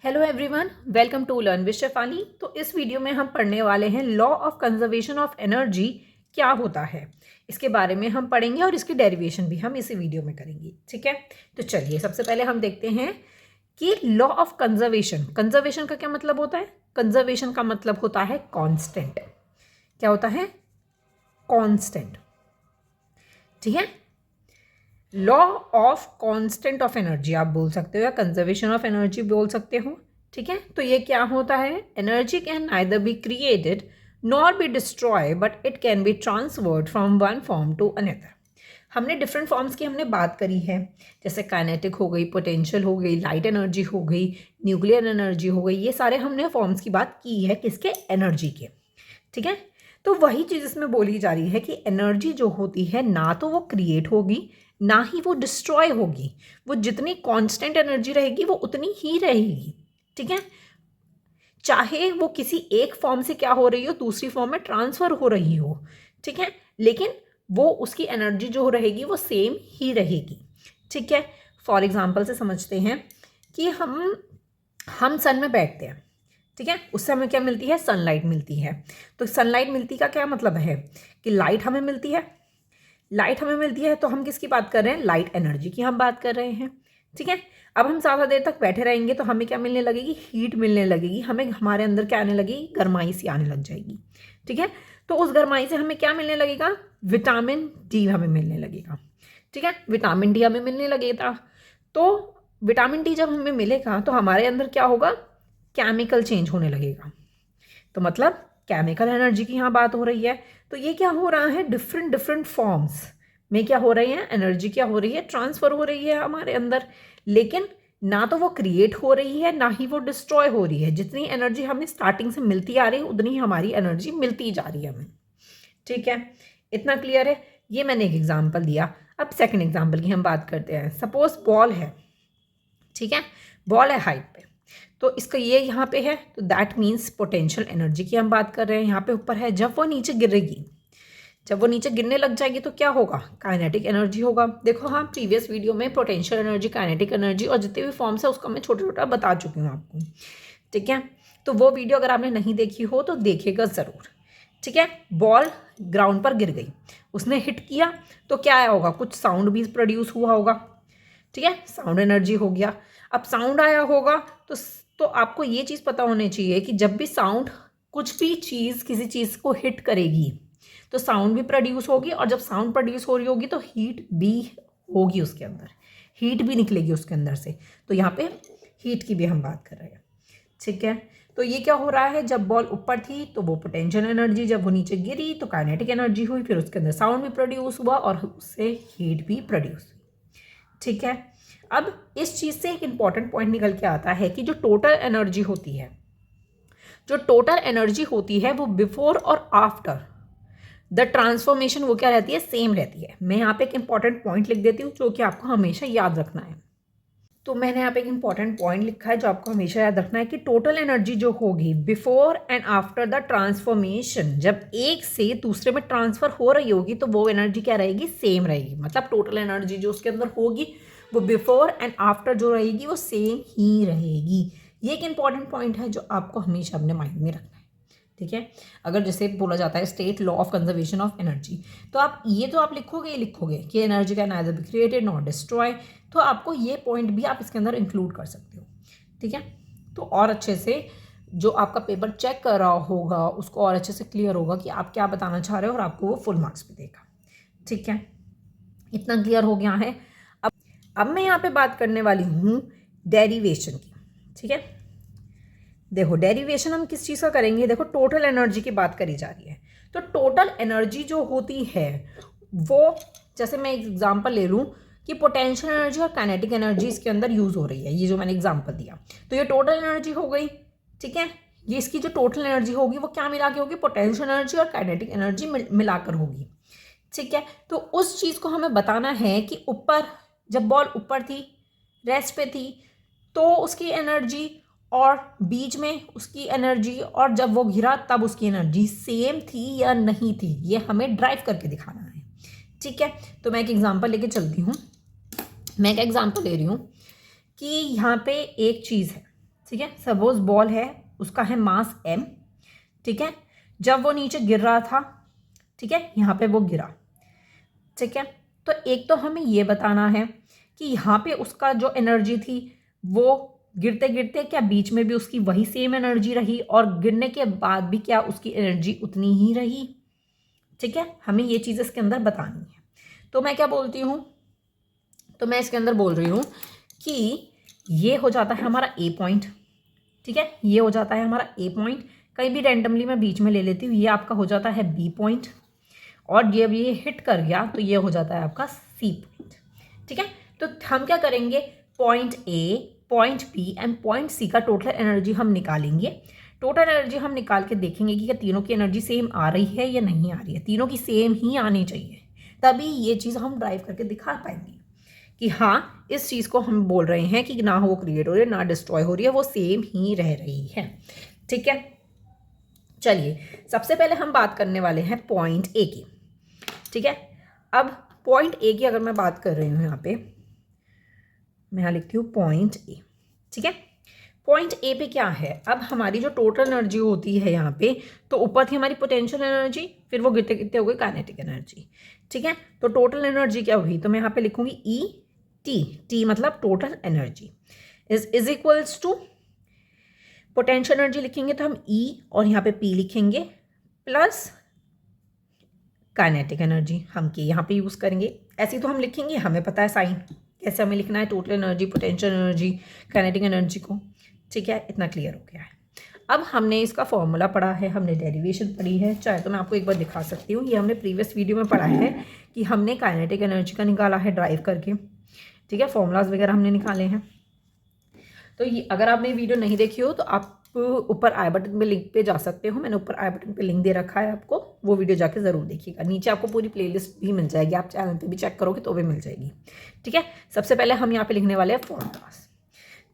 Hello everyone, welcome to learn with Shefali. तो इस video में हम पढ़ने वाले हैं law of conservation of energy क्या होता है, इसके बारे में हम पढ़ेंगे और इसकी डेरिवेशन भी हम इसी वीडियो में करेंगे। ठीक है, तो चलिए सबसे पहले हम देखते हैं कि लॉ ऑफ कंजर्वेशन। कंजर्वेशन का क्या मतलब होता है? कंजर्वेशन का मतलब होता है कांस्टेंट। क्या होता है? कांस्टेंट। ठीक है, law of constant of energy आप बोल सकते हो या कंजर्वेशन ऑफ एनर्जी बोल सकते हो। ठीक है, तो ये क्या होता है? Energy can neither be created nor be destroy but it can be transferred from one form to another. हमने डिफरेंट फॉर्म्स की हमने बात करी है, जैसे काइनेटिक हो गई, पोटेंशियल हो गई, लाइट एनर्जी हो गई, न्यूक्लियर एनर्जी हो गई। ये सारे हमने फॉर्म्स की बात की है, किसके? एनर्जी के। ठीक है, तो वही चीज़ इसमें बोली जा रही है कि एनर्जी जो होती है ना तो वो क्रिएट होगी ना ही वो डिस्ट्रॉय होगी। वो जितनी कांस्टेंट एनर्जी रहेगी वो उतनी ही रहेगी। ठीक है, चाहे वो किसी एक फॉर्म से क्या हो रही हो, दूसरी फॉर्म में ट्रांसफर हो रही हो। ठीक है, लेकिन वो उसकी एनर्जी जो रहेगी वो सेम ही रहेगी। ठीक है, फॉर एग्जाम्पल से समझते हैं कि हम सन में बैठते हैं। ठीक है, उससे हमें क्या मिलती है? सनलाइट मिलती है। तो सनलाइट मिलती का क्या मतलब है कि लाइट हमें मिलती है। लाइट हमें मिलती है तो हम किसकी बात कर रहे हैं? लाइट एनर्जी की हम बात कर रहे हैं। ठीक है, अब हम ज़्यादा देर तक बैठे रहेंगे तो हमें क्या मिलने लगेगी? हीट मिलने लगेगी। हमें हमारे अंदर क्या आने लगेगी? गर्माई सी आने लग जाएगी। ठीक है, तो उस गर्माई से हमें क्या मिलने लगेगा? विटामिन डी हमें मिलने लगेगा। ठीक है, विटामिन डी हमें मिलने लगेगा। तो विटामिन डी जब हमें मिलेगा तो हमारे अंदर क्या होगा? केमिकल चेंज होने लगेगा। तो मतलब केमिकल एनर्जी की यहाँ बात हो रही है। तो ये क्या हो रहा है? डिफरेंट डिफरेंट फॉर्म्स में क्या हो रही है? एनर्जी क्या हो रही है? ट्रांसफर हो रही है हमारे अंदर। लेकिन ना तो वो क्रिएट हो रही है ना ही वो डिस्ट्रॉय हो रही है। जितनी एनर्जी हमें स्टार्टिंग से मिलती आ रही है उतनी ही हमारी एनर्जी मिलती जा रही है हमें। ठीक है, इतना क्लियर है? ये मैंने एक एग्जाम्पल दिया। अब सेकेंड एग्जाम्पल की हम बात करते हैं। सपोज बॉल है। ठीक है, बॉल है हाइट पे, तो इसका ये यहाँ पे है तो दैट मीन्स पोटेंशियल एनर्जी की हम बात कर रहे हैं। यहाँ पे ऊपर है, जब वो नीचे गिरेगी, जब वो नीचे गिरने लग जाएगी तो क्या होगा? काइनेटिक एनर्जी होगा। देखो हाँ, प्रीवियस वीडियो में पोटेंशियल एनर्जी, काइनेटिक एनर्जी और जितने भी फॉर्म्स है उसका मैं छोटा छोटा बता चुकी हूँ आपको। ठीक है, तो वो वीडियो अगर आपने नहीं देखी हो तो देखिएगा ज़रूर। ठीक है, बॉल ग्राउंड पर गिर गई, उसने हिट किया तो क्या आया होगा? कुछ साउंड भी प्रोड्यूस हुआ होगा। ठीक है, साउंड एनर्जी हो गया। अब साउंड आया होगा तो आपको ये चीज़ पता होनी चाहिए कि जब भी साउंड, कुछ भी चीज़ किसी चीज़ को हिट करेगी तो साउंड भी प्रोड्यूस होगी, और जब साउंड प्रोड्यूस हो रही होगी तो हीट भी होगी उसके अंदर, हीट भी निकलेगी उसके अंदर से। तो यहाँ पे हीट की भी हम बात कर रहे हैं। ठीक है, तो ये क्या हो रहा है? जब बॉल ऊपर थी तो वो पोटेंशियल एनर्जी, जब वो नीचे गिरी तो काइनेटिक एनर्जी हुई, फिर उसके अंदर साउंड भी प्रोड्यूस हुआ और उससे हीट भी प्रोड्यूस हुई। ठीक है, अब इस चीज़ से एक इंपॉर्टेंट पॉइंट निकल के आता है कि जो टोटल एनर्जी होती है, जो टोटल एनर्जी होती है वो बिफोर और आफ्टर द ट्रांसफॉर्मेशन वो क्या रहती है? सेम रहती है। मैं यहाँ पे एक इंपॉर्टेंट पॉइंट लिख देती हूँ जो कि आपको हमेशा याद रखना है। तो मैंने यहाँ पे एक इंपॉर्टेंट पॉइंट लिखा है जो आपको हमेशा याद रखना है कि टोटल एनर्जी जो होगी before and after the transformation, जब एक से दूसरे में ट्रांसफर हो रही होगी तो वो एनर्जी क्या रहेगी? सेम रहेगी। मतलब टोटल एनर्जी जो उसके अंदर होगी वो बिफोर एंड आफ्टर जो रहेगी वो सेम ही रहेगी। ये एक इंपॉर्टेंट पॉइंट है जो आपको हमेशा अपने माइंड में रखना है। ठीक है, अगर जैसे बोला जाता है state law of conservation of energy, तो आप ये तो आप लिखोगे कि energy can neither be created not destroy, तो आपको ये पॉइंट भी आप इसके अंदर इंक्लूड कर सकते हो। ठीक है, तो और अच्छे से जो आपका पेपर चेक कर रहा होगा उसको और अच्छे से क्लियर होगा कि आप क्या बताना चाह रहे हो और आपको वो फुल मार्क्स भी देगा। ठीक है, इतना क्लियर हो गया है। अब मैं यहाँ पे बात करने वाली हूँ डेरिवेशन की। ठीक है, देखो डेरिवेशन हम किस चीज़ का करेंगे? देखो टोटल एनर्जी की बात करी जा रही है, तो टोटल एनर्जी जो होती है वो, जैसे मैं एक एग्जांपल ले लूँ कि पोटेंशियल एनर्जी और काइनेटिक एनर्जी इसके अंदर यूज़ हो रही है, ये जो मैंने एग्जांपल दिया, तो ये टोटल एनर्जी हो गई। ठीक है, ये इसकी जो टोटल एनर्जी होगी वो क्या मिला के होगी? पोटेंशियल एनर्जी और काइनेटिक एनर्जी मिलाकर होगी। ठीक है, तो उस चीज़ को हमें बताना है कि ऊपर, जब बॉल ऊपर थी, रेस्ट पे थी, तो उसकी एनर्जी और बीच में उसकी एनर्जी और जब वो गिरा तब उसकी एनर्जी सेम थी या नहीं थी, ये हमें ड्राइव करके दिखाना है। ठीक है, तो मैं एक एग्जांपल लेके चलती हूँ। मैं एक एग्जांपल ले रही हूँ कि यहाँ पे एक चीज़ है। ठीक है। सपोज बॉल है, उसका है मास m, ठीक है। जब वो नीचे गिर रहा था, ठीक है, यहाँ पे वो गिरा, ठीक है। तो एक तो हमें ये बताना है कि यहाँ पे उसका जो एनर्जी थी वो गिरते गिरते क्या बीच में भी उसकी वही सेम एनर्जी रही, और गिरने के बाद भी क्या उसकी एनर्जी उतनी ही रही, ठीक है। हमें ये चीज़ इसके अंदर बतानी है। तो मैं क्या बोलती हूँ, तो मैं इसके अंदर बोल रही हूँ कि ये हो जाता है हमारा ए पॉइंट, ठीक है। ये हो जाता है हमारा ए पॉइंट, कहीं भी रैंडमली मैं बीच में ले लेती हूँ। ये आपका हो जाता है बी पॉइंट, और ये भी हिट कर गया तो ये हो जाता है आपका सी पॉइंट, ठीक है। तो हम क्या करेंगे, point A, point B and point C का टोटल एनर्जी हम निकालेंगे। टोटल एनर्जी हम निकाल के देखेंगे कि क्या तीनों की एनर्जी सेम आ रही है या नहीं आ रही है। तीनों की सेम ही आनी चाहिए, तभी ये चीज़ हम ड्राइव करके दिखा पाएंगे कि हाँ इस चीज़ को हम बोल रहे हैं कि ना वो क्रिएट हो रही है ना डिस्ट्रॉय हो रही है, वो सेम ही रह रही है, ठीक है। चलिए सबसे पहले हम बात करने वाले हैं पॉइंट ए की, ठीक है। अब पॉइंट ए की अगर मैं बात कर रही हूँ, यहाँ पे मैं यहाँ लिखती हूँ पॉइंट ए, ठीक है। पॉइंट ए पे क्या है, अब हमारी जो टोटल एनर्जी होती है यहाँ पे, तो ऊपर थी हमारी पोटेंशियल एनर्जी, फिर वो गिरते गिरते हो गई काइनेटिक एनर्जी, ठीक है। तो टोटल एनर्जी क्या हुई, तो मैं यहाँ पे लिखूंगी ई टी, टी मतलब total energy is equals to potential energy लिखेंगे तो हम ई और यहाँ पे पी लिखेंगे प्लस काइनेटिक एनर्जी हम के यहाँ पे यूज़ करेंगे। ऐसे तो हम लिखेंगे, हमें पता है साइन कैसे हमें लिखना है, total energy, potential energy, kinetic energy को, ठीक है। इतना क्लियर हो गया है। अब हमने इसका फॉर्मूला पढ़ा है, हमने डेरिवेशन पढ़ी है, चाहे तो मैं आपको एक बार दिखा सकती हूँ। ये हमने प्रीवियस वीडियो में पढ़ा है कि हमने काइनेटिक एनर्जी का निकाला है ड्राइव करके, ठीक है। फॉर्मूलाज वगैरह हमने निकाले हैं। तो ये अगर आपने वीडियो नहीं देखी हो तो आप ऊपर आई बटन पे लिंक पे जा सकते हो, मैंने ऊपर आई बटन पे लिंक दे रखा है आपको, वो वीडियो जाके ज़रूर देखिएगा। नीचे आपको पूरी प्लेलिस्ट भी मिल जाएगी, आप चैनल पे भी चेक करोगे तो भी मिल जाएगी, ठीक है। सबसे पहले हम यहाँ पे लिखने वाले हैं फॉर्मूलास,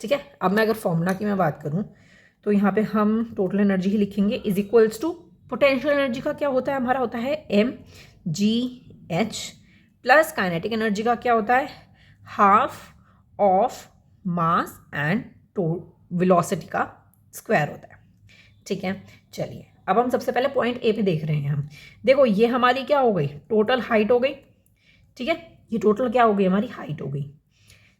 ठीक है। अब मैं अगर फॉर्मूला की मैं बात करूँ तो यहाँ पे हम टोटल एनर्जी ही लिखेंगे is equals to potential energy का क्या होता है, हमारा होता है M G H plus kinetic energy का क्या होता है half of mass and velocity का स्क्वायर होता है, ठीक है। चलिए अब हम सबसे पहले पॉइंट ए पे देख रहे हैं हम। देखो ये हमारी क्या हो गई, टोटल हाइट हो गई, ठीक है। ये टोटल क्या हो गई, हमारी हाइट हो गई,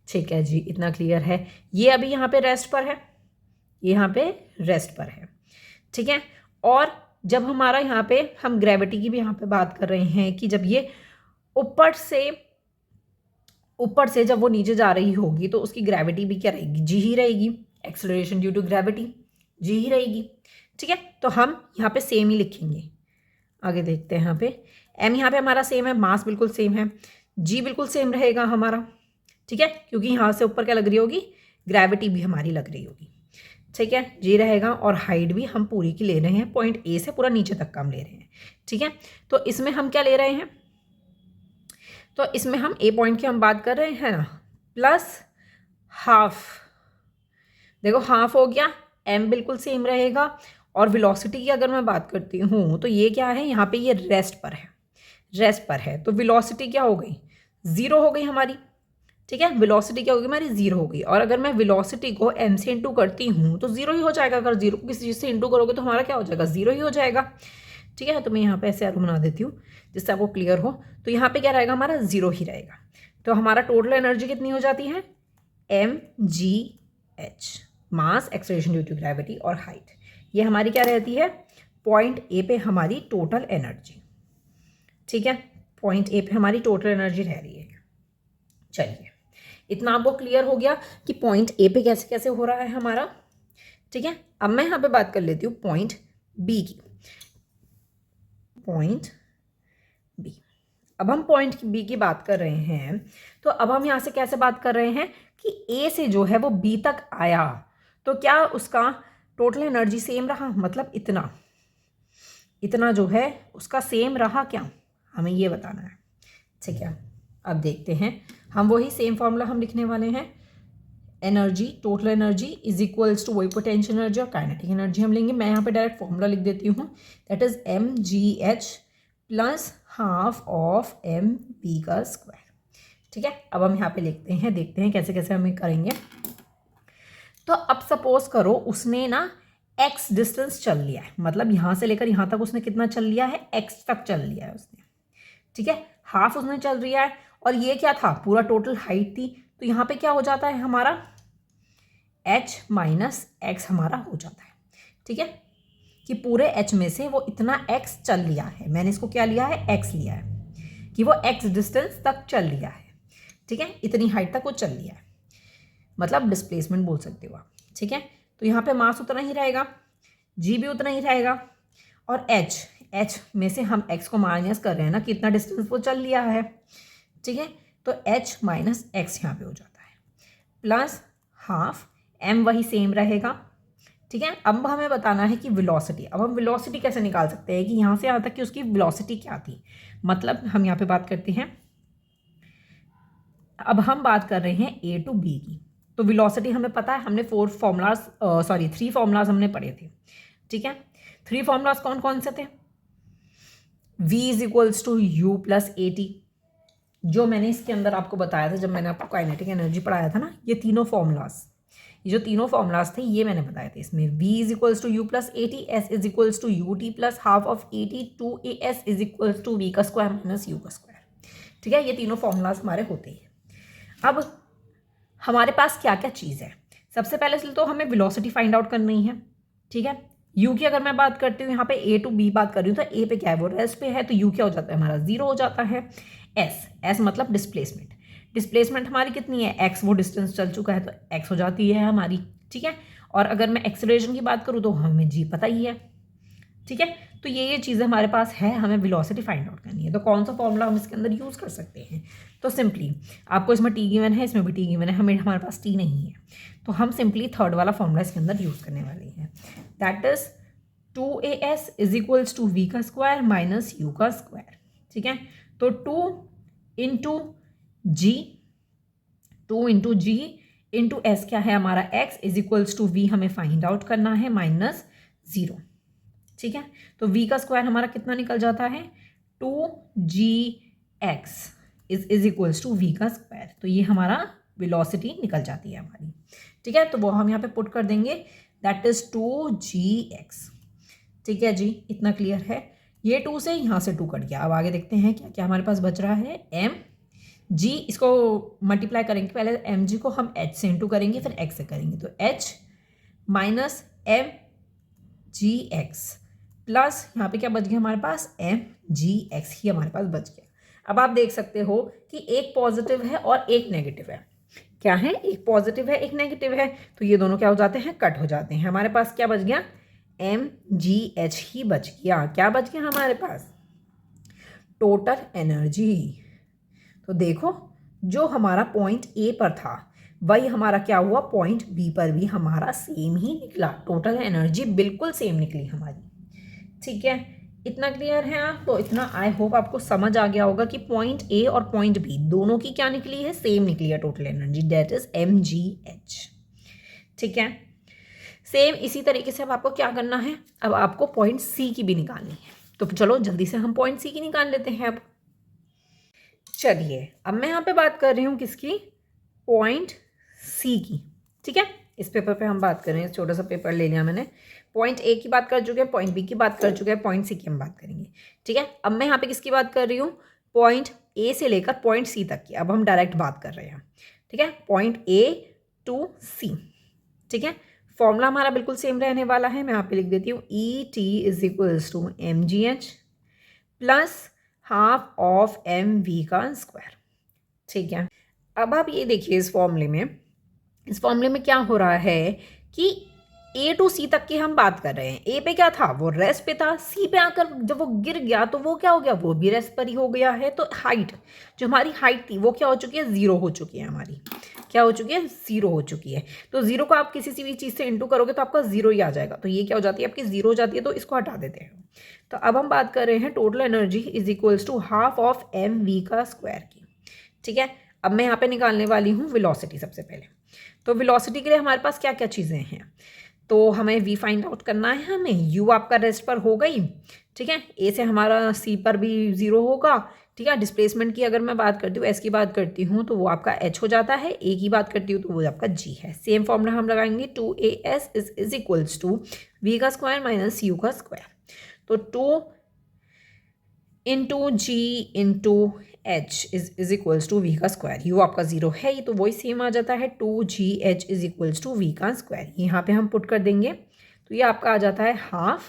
ठीक है जी। इतना क्लियर है। ये अभी यहाँ पे रेस्ट पर है, ये यहाँ पे रेस्ट पर है, ठीक है। और जब हमारा यहाँ पे हम ग्रेविटी की भी यहाँ पे बात कर रहे हैं कि जब ये ऊपर से जब वो नीचे जा रही होगी तो उसकी ग्रेविटी भी क्या रहेगी, जी ही रहेगी। Acceleration due to gravity G ही रहेगी, ठीक है। तो हम यहाँ पे सेम ही लिखेंगे। आगे देखते हैं, यहाँ पे एम यहाँ पे हमारा सेम है, मास बिल्कुल सेम है, जी बिल्कुल सेम रहेगा हमारा, ठीक है, क्योंकि यहाँ से ऊपर क्या लग रही होगी, ग्रेविटी भी हमारी लग रही होगी, ठीक है। जी रहेगा और हाइट भी हम पूरी की ले रहे हैं, पॉइंट ए से पूरा नीचे तक का हम ले रहे हैं, ठीक है। तो इसमें हम क्या ले रहे हैं, तो इसमें हम ए पॉइंट की हम बात कर रहे हैं ना, प्लस हाफ, देखो हाफ हो गया, एम बिल्कुल सेम रहेगा। और वेलोसिटी की अगर मैं बात करती हूँ तो ये क्या है, यहाँ पे ये रेस्ट पर है, रेस्ट पर है, तो वेलोसिटी क्या हो गई, ज़ीरो हो गई हमारी, ठीक है। वेलोसिटी क्या होगी हमारी, ज़ीरो होगी। और अगर मैं वेलोसिटी को एम से इंटू करती हूँ तो ज़ीरो ही हो जाएगा, अगर ज़ीरो को किसी चीज़ से इंटू करोगे तो हमारा क्या हो जाएगा, ज़ीरो ही हो जाएगा, ठीक है। तो मैं यहाँ पे ऐसे एरो बना देती हूँ जिससे आपको क्लियर हो। तो यहाँ पे क्या रहेगा, हमारा ज़ीरो ही रहेगा। तो हमारा टोटल एनर्जी कितनी हो जाती है, M G H, mass, acceleration due to gravity और हाइट, ये हमारी क्या रहती है, पॉइंट ए पे हमारी टोटल एनर्जी, ठीक है। पॉइंट ए पे हमारी टोटल एनर्जी रह रही है। चलिए इतना आपको क्लियर हो गया कि पॉइंट ए पे कैसे कैसे हो रहा है हमारा, ठीक है। अब मैं यहाँ पे बात कर लेती हूँ पॉइंट बी की, पॉइंट बी। अब हम पॉइंट बी की बात कर रहे हैं, तो अब हम यहाँ से कैसे बात कर रहे हैं कि ए से जो है वो बी तक आया तो क्या उसका टोटल एनर्जी सेम रहा, मतलब इतना जो है उसका सेम रहा क्या, हमें ये बताना है, ठीक है। अब देखते हैं, हम वही सेम फॉर्मूला हम लिखने वाले हैं, energy, total energy is equals to वही पोटेंशियल एनर्जी और काइनेटिक एनर्जी हम लेंगे। मैं यहाँ पे डायरेक्ट फॉर्मूला लिख देती हूँ, that is M G H plus half of M V का स्क्वायर, ठीक है। अब हम यहाँ पे लिखते हैं, देखते हैं कैसे कैसे हम करेंगे। तो अब सपोज करो उसने ना x डिस्टेंस चल लिया है, मतलब यहाँ से लेकर यहाँ तक उसने कितना चल लिया है, x तक चल लिया है उसने, ठीक है, हाफ उसने चल लिया है। और ये क्या था, पूरा टोटल हाइट थी, तो यहाँ पे क्या हो जाता है हमारा h माइनस एक्स हमारा हो जाता है, ठीक है, कि पूरे h में से वो इतना x चल लिया है, मैंने इसको क्या लिया है, x लिया है, कि वो x डिस्टेंस तक चल लिया है, ठीक है, इतनी हाइट तक वो चल लिया है, मतलब डिस्प्लेसमेंट बोल सकते हो आप, ठीक है। तो यहाँ पे मास उतना ही रहेगा, g भी उतना ही रहेगा, और h में से हम x को माइनस कर रहे हैं ना, कितना डिस्टेंस वो चल लिया है, ठीक है, तो h माइनस एक्स यहाँ पे हो जाता है, प्लस हाफ m वही सेम रहेगा, ठीक है। अब हमें बताना है कि वेलोसिटी, अब हम वेलोसिटी कैसे निकाल सकते हैं कि यहाँ से यहाँ तक कि उसकी वेलोसिटी क्या थी, मतलब हम यहाँ पे बात करते हैं, अब हम बात कर रहे हैं ए टू बी की, तो वेलोसिटी हमें पता है, हमने 3 फॉर्मूलाज हमने पढ़े थे, ठीक है। 3 फॉर्मूलाज कौन कौन से थे, v is equals to U plus A T, जो मैंने इसके अंदर आपको बताया था जब मैंने आपको काइनेटिक एनर्जी पढ़ाया था ना, ये तीनों फॉर्मूलाज, ये जो तीनों फॉर्मूलाज थे ये मैंने बताए थे इसमें, v is equals to U plus A T, S is equals to U T plus half of A T two A S is equals to V का स्क्वायर माइनस यू का स्क्वायर, ठीक है, ये तीनों फॉर्मूलाज हमारे होते हैं। अब हमारे पास क्या क्या चीज़ है, सबसे पहले से तो हमें वेलोसिटी फाइंड आउट करनी है, ठीक है। यू की अगर मैं बात करती हूँ, यहाँ पे ए टू बी बात कर रही हूँ, तो ए पे क्या है, वो रेस्ट पे है, तो यू क्या हो जाता है हमारा, 0 हो जाता है। एस मतलब डिस्प्लेसमेंट हमारी कितनी है, एक्स, वो डिस्टेंस चल चुका है तो एक्स हो जाती है हमारी, ठीक है। और अगर मैं एक्सेलरेशन की बात करूँ तो हमें जी पता ही है, ठीक है। तो ये चीज़ें हमारे पास है, हमें वेलोसिटी फाइंड आउट करनी है, तो कौन सा फॉर्मूला हम इसके अंदर यूज़ कर सकते हैं, तो सिंपली आपको इसमें टी गिवन है, इसमें भी टी गिवन है, हमारे पास टी नहीं है, तो हम सिंपली थर्ड वाला फॉर्मूला इसके अंदर यूज़ करने वाले हैं, that is 2as is equals to V का स्क्वायर माइनस यू का स्क्वायर, ठीक है। तो 2 इंटू जी इंटू एस क्या है हमारा x is equals to V, हमें फाइंड आउट करना है माइनस 0, ठीक है। तो v का स्क्वायर हमारा कितना निकल जाता है, 2gx is equals to V का स्क्वायर, तो ये हमारा वेलोसिटी निकल जाती है हमारी, ठीक है। तो वो हम यहाँ पे पुट कर देंगे, दैट इज 2gx, ठीक है जी, इतना क्लियर है। ये 2 से यहाँ से 2 कट गया, अब आगे देखते हैं क्या क्या हमारे पास बच रहा है, mg, इसको मल्टीप्लाई करेंगे, पहले mg को हम h से इंटू करेंगे फिर x से करेंगे, तो h माइनस mgx प्लस यहाँ पे क्या बच गया हमारे पास, mgx ही हमारे पास बच गया। अब आप देख सकते हो कि एक पॉजिटिव है और एक नेगेटिव है, क्या है, एक पॉजिटिव है एक नेगेटिव है, तो ये दोनों क्या हो जाते हैं, कट हो जाते हैं, हमारे पास क्या बच गया, mgh ही बच गया, क्या बच गया हमारे पास, टोटल एनर्जी। तो देखो जो हमारा पॉइंट ए पर था वही हमारा क्या हुआ, पॉइंट बी पर भी हमारा सेम ही निकला, टोटल एनर्जी बिल्कुल सेम निकली हमारी, ठीक है। इतना क्लियर है आपको, इतना आई होप आपको समझ आ गया होगा कि पॉइंट ए और पॉइंट बी दोनों की क्या निकली है, सेम निकली है total energy, that is mgh, ठीक है। सेम इसी तरीके से अब आपको क्या करना है, अब आपको पॉइंट सी की भी निकालनी है, तो चलो जल्दी से हम पॉइंट सी की निकाल लेते हैं। अब चलिए, अब मैं यहाँ पे बात कर रही हूँ किसकी, पॉइंट सी की, ठीक है। इस पेपर पे हम बात कर रहे हैं, छोटा सा पेपर ले लिया मैंने, पॉइंट ए की बात कर चुके हैं, पॉइंट बी की बात कर चुके हैं, पॉइंट सी की हम बात करेंगे, ठीक है। अब मैं यहाँ पे किसकी बात कर रही हूँ, पॉइंट ए से लेकर पॉइंट सी तक की, अब हम डायरेक्ट बात कर रहे हैं, ठीक है, पॉइंट ए टू सी, ठीक है। फॉर्मूला हमारा बिल्कुल सेम रहने वाला है, मैं यहाँ पे लिख देती हूँ, E T is equals to mgh plus half of M V का स्क्वायर, ठीक है। अब आप ये देखिए, इस फॉर्मूले में क्या हो रहा है कि ए टू सी तक की हम बात कर रहे हैं, ए पे क्या था, वो रेस्ट पे था, सी पे आकर जब वो गिर गया तो वो क्या हो गया, वो भी रेस्ट पर ही हो गया है, तो हाइट, जो हमारी हाइट थी वो क्या हो चुकी है, 0 हो चुकी है हमारी, क्या हो चुकी है, 0 हो चुकी है। तो 0 को आप किसी भी चीज़ से इंटू करोगे तो आपका 0 ही आ जाएगा, तो ये क्या हो जाती है आपकी 0 हो जाती है, तो इसको हटा देते हैं। तो अब हम बात कर रहे हैं total energy is equals to half of M V का स्क्वायर की, ठीक है। अब मैं यहाँ पे निकालने वाली हूँ वेलोसिटी सबसे पहले, तो वेलोसिटी के लिए हमारे पास क्या क्या चीज़ें हैं, तो हमें v फाइंड आउट करना है, हमें u आपका रेस्ट पर हो गई, ठीक है, ए से हमारा सी पर भी 0 होगा, ठीक है। डिस्प्लेसमेंट की अगर मैं बात करती हूँ, एस की बात करती हूँ, तो वो आपका एच हो जाता है। ए की बात करती हूँ तो वो आपका जी है। सेम फॉर्मूला हम लगाएंगे, 2as is equals to v का स्क्वायर माइनस u का स्क्वायर। तो 2 into G into H is equals to V का स्क्वायर। यू आपका 0 है, ये तो वही सेम आ जाता है, 2gh is equals to V का स्क्वायर। यहाँ पे हम पुट कर देंगे तो ये आपका आ जाता है half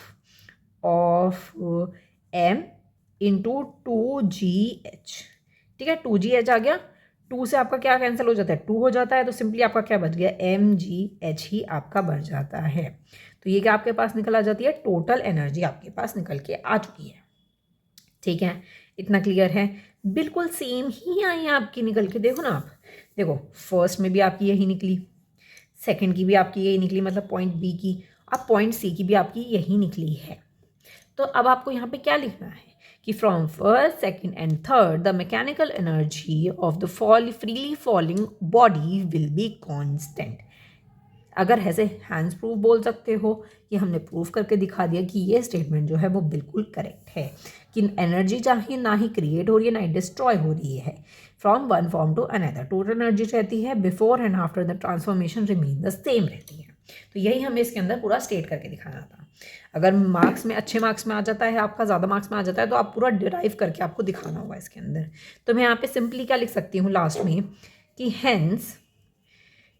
of m into 2gh। ठीक है, 2gh आ गया, 2 से आपका क्या कैंसिल हो जाता है, 2 हो जाता है, तो सिंपली आपका क्या बच गया, mgh ही आपका बच जाता है। तो ये क्या आपके पास निकल आ जाती है, टोटल एनर्जी आपके पास निकल के आ चुकी है। ठीक है, इतना क्लियर है। बिल्कुल सेम ही आई आपकी निकल के, देखो ना आप, देखो फर्स्ट में भी आपकी यही निकली, सेकंड की भी आपकी यही निकली, मतलब पॉइंट बी की, अब पॉइंट सी की भी आपकी यही निकली है। तो अब आपको यहाँ पे क्या लिखना है कि from first second and third the mechanical energy of the freely falling body will be constant. अगर ऐसे हैंड्स प्रूफ बोल सकते हो कि हमने प्रूफ करके दिखा दिया कि ये स्टेटमेंट जो है वो बिल्कुल करेक्ट है, कि एनर्जी चाहे ना ही क्रिएट हो रही है ना ही डिस्ट्रॉय हो रही है, from one form to another total energy रहती है, before and after the transformation remain the same रहती है। तो यही हमें इसके अंदर पूरा स्टेट करके दिखाना था। अगर मार्क्स में, अच्छे मार्क्स में आ जाता है आपका, ज़्यादा मार्क्स में आ जाता है, तो आप पूरा डिराइव करके आपको दिखाना होगा इसके अंदर। तो मैं यहाँ पे सिंपली क्या लिख सकती हूँ लास्ट में कि हेंस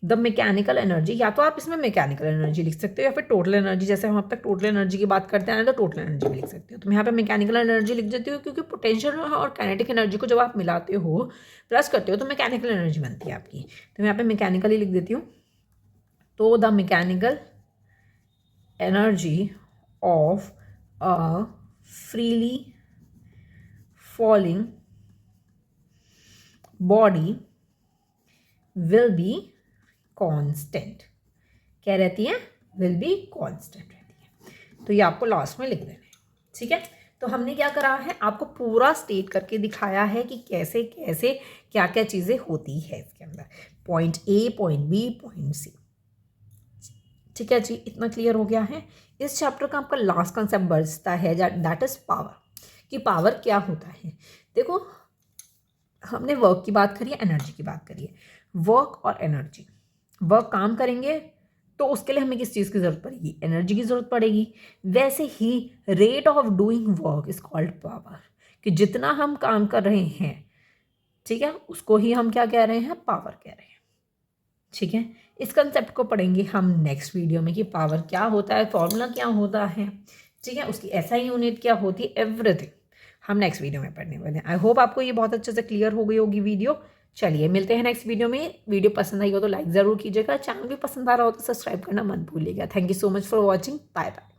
द मैकेनिकल एनर्जी, या तो आप इसमें मैकेनिकल एनर्जी लिख सकते हो या फिर टोटल एनर्जी, जैसे हम अब तक टोटल एनर्जी की बात करते हैं तो टोटल एनर्जी भी लिख सकते हो। तो मैं यहाँ पे मैकेनिकल एनर्जी लिख देती हूँ, क्योंकि पोटेंशियल और काइनेटिक एनर्जी को जब आप मिलाते हो, प्लस करते हो, तो मैकेनिकल एनर्जी बनती है आपकी। तो मैं यहाँ पे मैकेनिकल ही लिख देती हूँ। तो the mechanical energy of a freely falling body will be constant. क्या रहती है, विल बी कांस्टेंट रहती है। तो ये आपको लास्ट में लिख देना है। ठीक है, तो हमने क्या करा है, आपको पूरा स्टेट करके दिखाया है कि कैसे कैसे क्या क्या चीज़ें होती है इसके अंदर, point A, point B, point C. ठीक है जी, इतना क्लियर हो गया है। इस चैप्टर का आपका लास्ट कंसेप्ट बचता है, दैट इज पावर, कि पावर क्या होता है। देखो हमने वर्क की बात करी है, एनर्जी की बात करी है। वर्क और एनर्जी, वर्क काम करेंगे तो उसके लिए हमें किस चीज़ की ज़रूरत पड़ेगी, एनर्जी की ज़रूरत पड़ेगी। वैसे ही rate of doing work is called power, कि जितना हम काम कर रहे हैं, ठीक है, उसको ही हम क्या कह रहे हैं, पावर कह रहे हैं। ठीक है, इस कंसेप्ट को पढ़ेंगे हम नेक्स्ट वीडियो में कि पावर क्या होता है, फॉर्मूला क्या होता है, ठीक है, उसकी एसआई यूनिट क्या होती है, एवरीथिंग हम नेक्स्ट वीडियो में पढ़ने वाले हैं। आई होप आपको ये बहुत अच्छे से क्लियर हो गई होगी वीडियो। चलिए मिलते हैं नेक्स्ट वीडियो में। वीडियो पसंद आई हो तो लाइक ज़रूर कीजिएगा, चैनल भी पसंद आ रहा हो तो सब्सक्राइब करना मत भूलिएगा। Thank you so much for watching, bye bye.